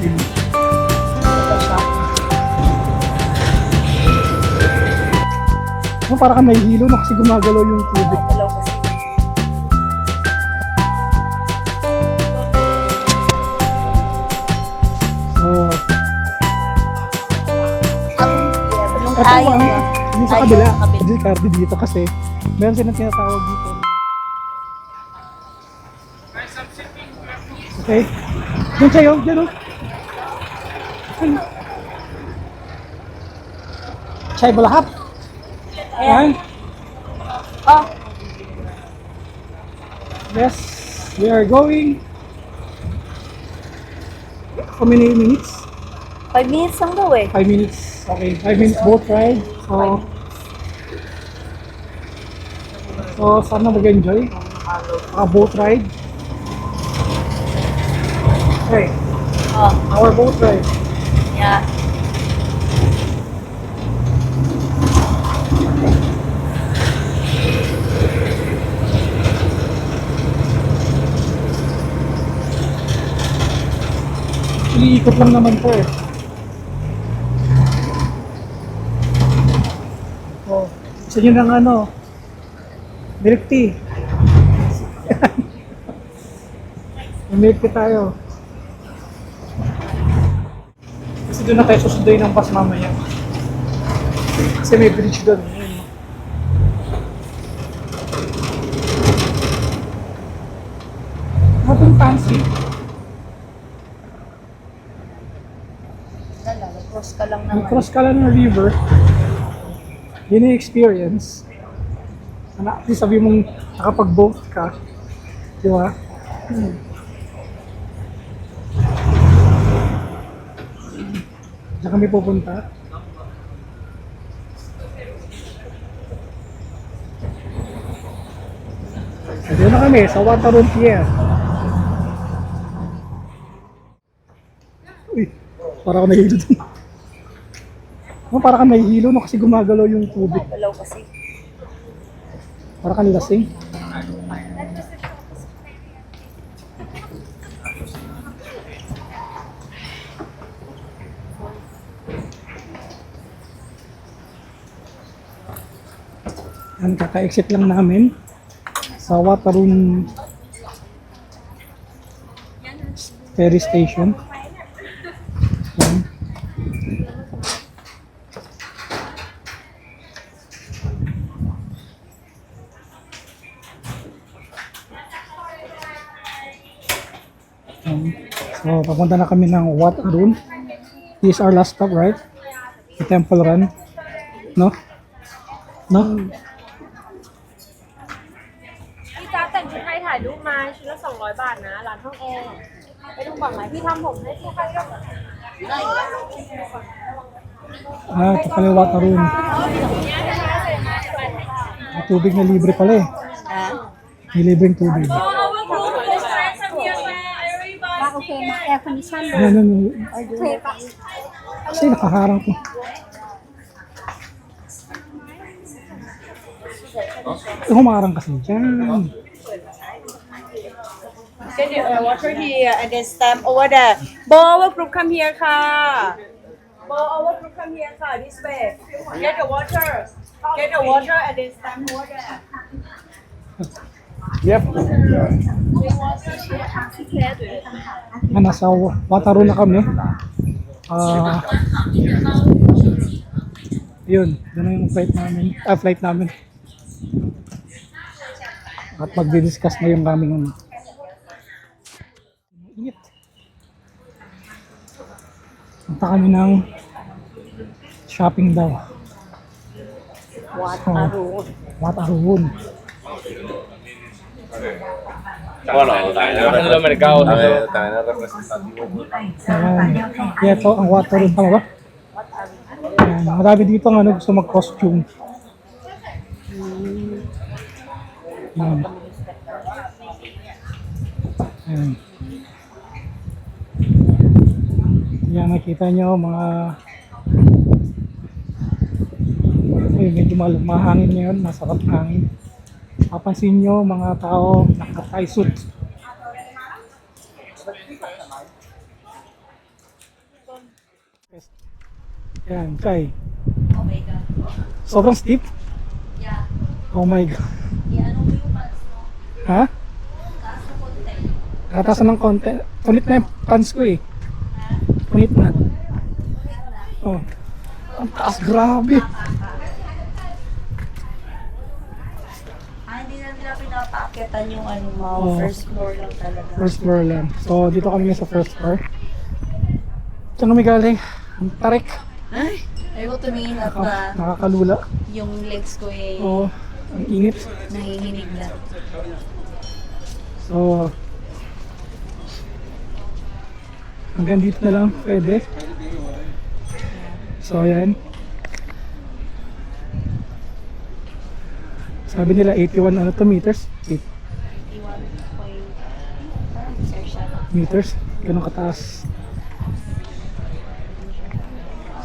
Lasing. Ito siya. Oh, para ka nahihilo no kasi gumagalaw yung tubig. Hello kasi. So, Yung ito tayo. yung sa kabila. Hindi kardi dito kasi meron silang tinatawag dito. Okay. Doon sa'yo, dyan o. Chay balahap. Ayan. Oh, Yes, we are going. How many minutes? 5 minutes lang daw eh. 5 minutes. Okay, 5 minutes boat ride. So sana mag-enjoy. Boat ride. Okay, Oh, our boat ride. yeah. Iikot lang naman po eh. Oh, gusto nyo ng ano? Milk tea. Milk tea tayo. Kasi doon na tayo susunduin ng bus mamaya. Kasi may bridge doon. Ayun, no? Nothing fancy. Cross ka lang naman. Mag-cross ka lang ng river. Yun yung experience. At least sabi mong nakapag-boat ka. Di ba? Diyan kami pupunta. Diyan na kami sa Wataron Pier. Uy, para ako nahihilo dun. Oh, para ka nahihilo no kasi gumagalaw yung tubig. Hello kasi. Para ka lasing. Yan, kaka-exit lang namin sa Wataron ferry station. Yan. So, papunta na kami ng Wat Arun. This is our last stop, right? The Temple Run. No? No? พี่จ๊าแต่งชุดไทยถ่ายรูปมาชุดละ200 บาทนะร้านห้องแอร์ไปดูก่อนไหมพี่ทำผมให้พี่ค่ะ Ah, ito pala yung Wat Arun. May tubig na libre pala eh. Ha? May libreng tubig. Okay, ma-air condition. Yan, yan, yan. Kasi nakaharang ko. Humarang kasi dyan. Get the water here and then stamp over there. Bow over group come here, ka. Bow over group come here, ka. This way. Get the water. Get the water and then stamp over there. Yep. Nasa Wataru na kami. Yun, doon na yung flight namin. At magdi-discuss na yung kaming init. Punta kami ng shopping daw. Wataru. Bueno, también los mercados. También es representativo. Kaya ito ang Wataru, tama ba? Ayan, marami dito ang gusto mag-costume. Ayan. Ayan. Yan, nakita nyo mga medyo mahangin ngayon, masarap hangin. Papansin nyo mga tao naka-tie suit. Yan, Kai. Oh my God. Sobrang steep? Yeah. Oh my God. Ano mo yung pants mo? Ha? Taas na konti. Nakatasan ng konti. Punit na yung pants ko eh. Punit na. Oh. Ang taas, grabe. Hindi na nila pinapaakyatan yung ano mo. Oh. First floor lang talaga. First floor lang. So, dito kami sa first floor. Ito kami galing. Ang tarik. Ay! Ayaw ko tumingin at na Nakakalula. yung legs ko eh Oo. Ang init. nanginginig na. So, hanggang dito na lang pwede. So, ayan. Sabi nila 81 ano to meters? 81 point... Sir siya. Meters. Ganun kataas.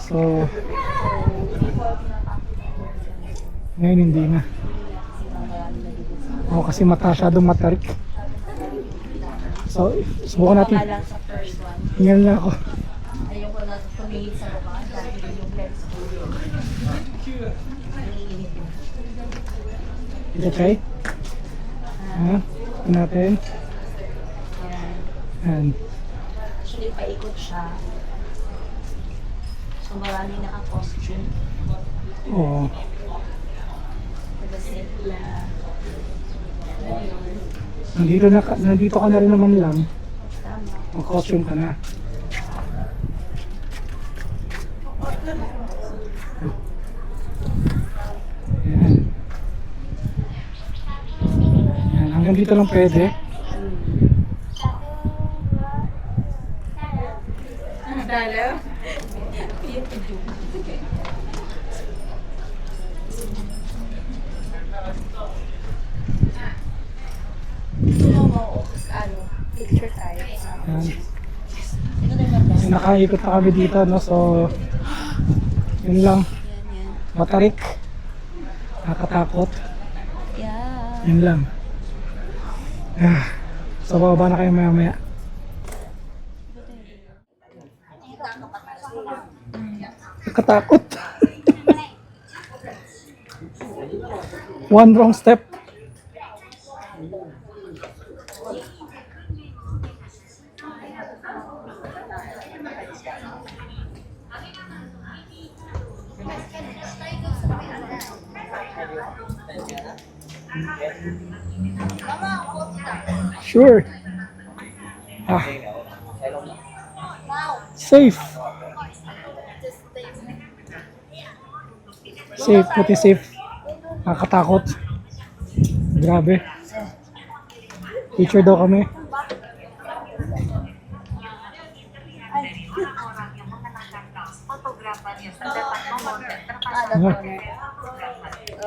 So, ngayon hindi na. Oo, kasi masyadong matarik. So, subukan natin. Wala lang sa first one. Hingal na ako. Ayaw ko na tumingin sa baba dahil yung legs ko. Nanginginig na. Ito, Chay. Ha? Ito natin. Ayan. Actually, paikot siya. So, marami naka-costume. Oo. Kasi na... Nandito ka na rin naman lang. Tama. Mag-costume ka na. Ayan. Ayan. Hanggang dito lang pwede. Dalo? Ano, picture tayo. Ayan. Ito na yung Nakaikot na kami dito, no? So, yun lang. yan. Matarik. Nakakatakot. Yeah. Yun lang. So, bababa na kayo maya-maya. Nakatakot. One wrong step. Sure. Ah. Safe. Safe, puti safe. Nakakatakot. Grabe. Picture daw kami.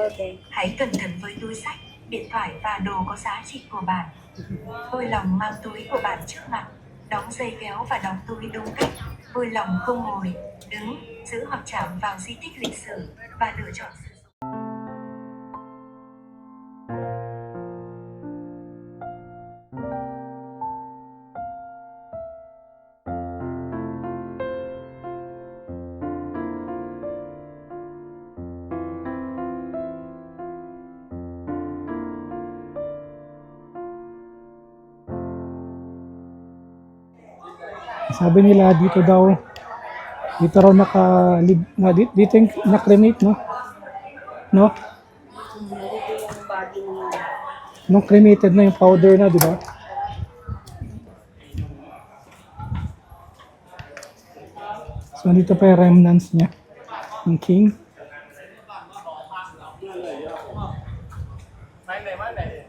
Okay. Hãy cẩn thận với túi sách, điện thoại và đồ có giá trị của bạn. Vui lòng mang túi của bạn trước mặt, đóng dây kéo và đóng túi đúng cách. Vui lòng không ngồi, đứng, giữ hoặc chạm vào di tích lịch sử và lựa chọn sử dụng. Sabi nila dito raw dito yung na-cremate, no? No? Nung cremated na yung powder na, di ba? So, dito pa yung remnants niya ng king.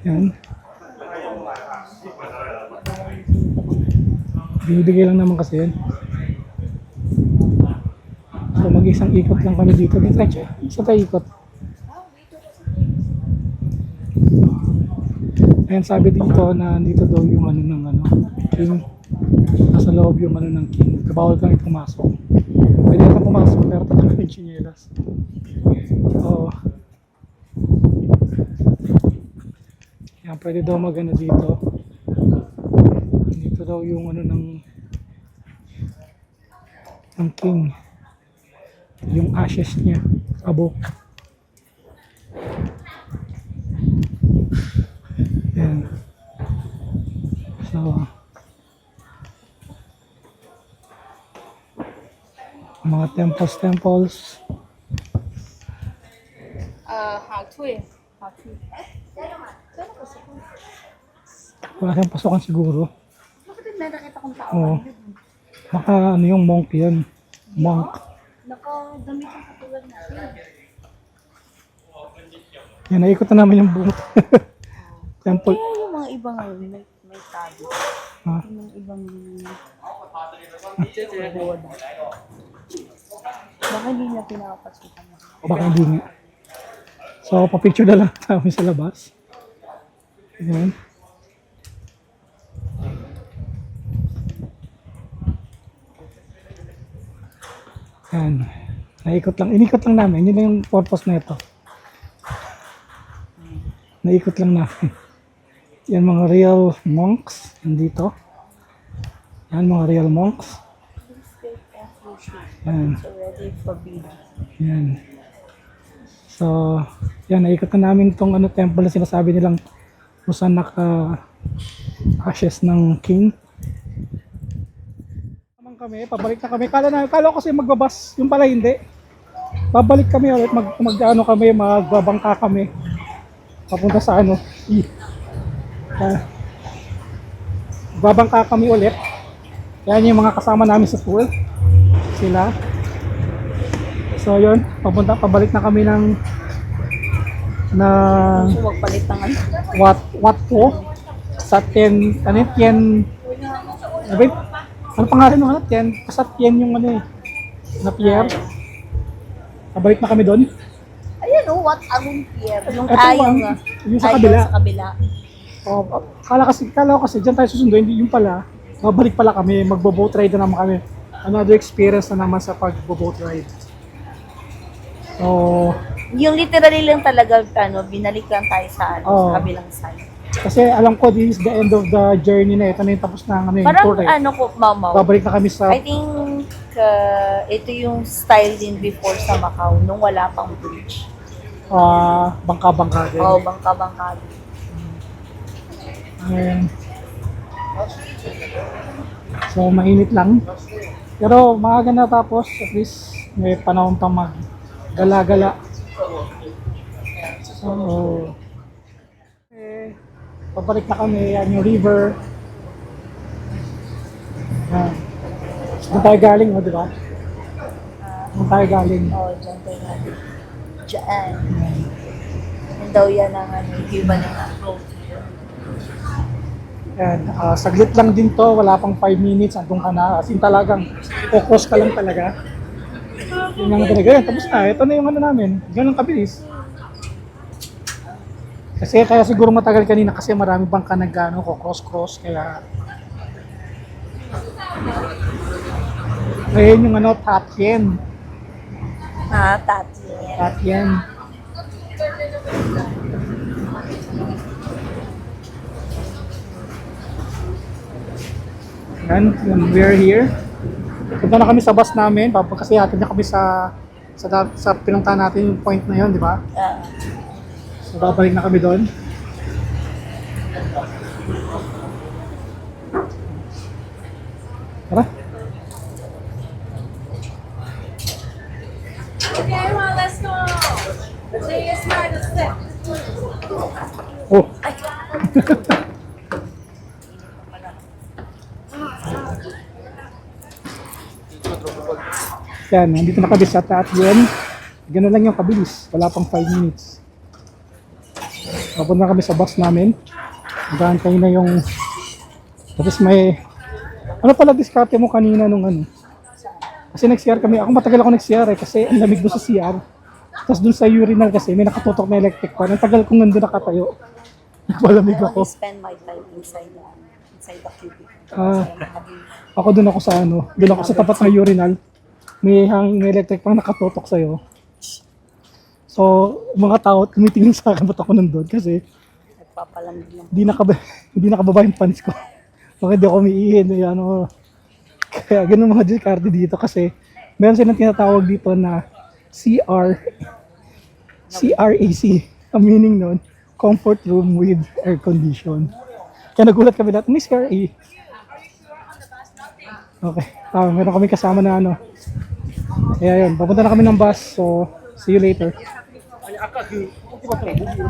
Yan. Binibigay lang naman kasi yan. So mag-isang ikot lang kami dito. Dito tayo. Isa tayo ikot. Ayan, sabi dito na dito daw yung ano ng ano, king. Nasa loob yung ano ng king. Bawal kami pumasok. Pwede natin pumasok pero tatang yung chinelas. Oo. Yan, pwede daw mag-ano dito. Dito daw yung ano ng ng king. Yung ashes niya. Abo. Yan. So, mga temples. Wala siyang pasukan siguro. Bakit may nakita kong tao? Oo. Baka ano yung monk yan. Monk. Nakadamit ang katulad natin. Yan, naikot na namin yung buong temple. Kaya yung mga ibang may tabi. Ha? Yung ibang boda. Baka hindi na pinapasukan mo. Baka hindi nga. So, papicture na lang namin sa labas. Ayan. Ayan. Inikot lang namin. Yun lang yung purpose na ito. Naikot lang namin. Yan mga real monks. Nandito. Yan mga real monks. Yan. So, ready for bida. Yan. So, yan, naikot na namin itong temple na sinasabi nilang kung saan ashes ng king. Naman kami, pabalik na kami. Kala ko kasi magbabas, yung pala hindi. Babalik kami ulit, magbabangka kami. Papunta sa babangka kami ulit. Yan yung mga kasama namin sa pool. Sila. So yun, pabalik na kami ng So, magpalit ng ano. what po sa Tien, Tien, ano pangalan ng Tien? Sa Tien yung na pier. Pabalik na kami doon. Ayan o, what anong pier? Yung Yung sa kabila. Sa kabila. Kala ko kasi dyan tayo susundo, hindi yung pala. Babalik pala kami, magbo-boat ride na naman kami. Another experience na naman sa pag-boat ride. So, Yung literally lang talaga, binalik lang tayo sa Oo. sa kabilang side. kasi alam ko this is the end of the journey na ito na yung tapos na yung Parang tour eh. Mau. Babalik na kami sa I think ito yung style din before sa Macau, nung wala pang bridge. bangka-bangka din. O, bangka-bangka. Ayan. So, mainit lang. Pero maaga na tapos, at least may panahon pang mag-gala-gala. So, pabalik na kami. Yan yung river. Yan. Doon tayo galing, di ba? Doon tayo galing. O, dyan tayo natin. Diyan. Yun daw yan ang iba ng approach. Yan, saglit lang din to, wala pang 5 minutes, andun ka na. As in talagang, focus ka lang talaga. Yun lang talaga, yan, tapos na. Ito na yung namin, ganun kabilis. Kasi kaya siguro matagal kanina kasi marami bang ka cross-cross, kaya... Ngayon yung Tatien. Tati. Tatien. Yan, we're here. Punta na kami sa bus namin, kasi hatid na kami sa pinuntahan natin yung point na yun, di ba? So babalik na kami doon. Tara. Okay, well, let's go. Say yes, right, let's step. Oh. Yan, nandito na kami sa Tatien. Ganun lang yung kabilis. Wala pang 5 minutes. Papunta na kami sa bus namin. Magantay na yung... Tapos may... Ano pala diskarte mo kanina nung Kasi nag-CR kami. Ako matagal ako nag-CR kasi ang lamig doon sa CR. Tapos doon sa urinal kasi may nakatutok na electric fan. Ang tagal kong nandun nakatayo. Nagpalamig I ako. want to spend my time inside the cubicle. Ako doon ako sa doon ako sa tapat ng urinal. May electric pang nakatutok sa'yo. So, mga tao, tumitingin sa akin, ba't ako nandun? Kasi, Nagpapalamig lang. hindi nakababa yung pants ko. Bakit di ako umiihin, Kaya, ganun mga diskarte dito kasi, meron silang tinatawag dito na CRAC. Ang meaning nun, comfort room with air condition. Kaya nagulat kami lahat, may CRA. Okay, meron kami kasama na ano. Kaya yun, papunta na kami ng bus. So, see you later.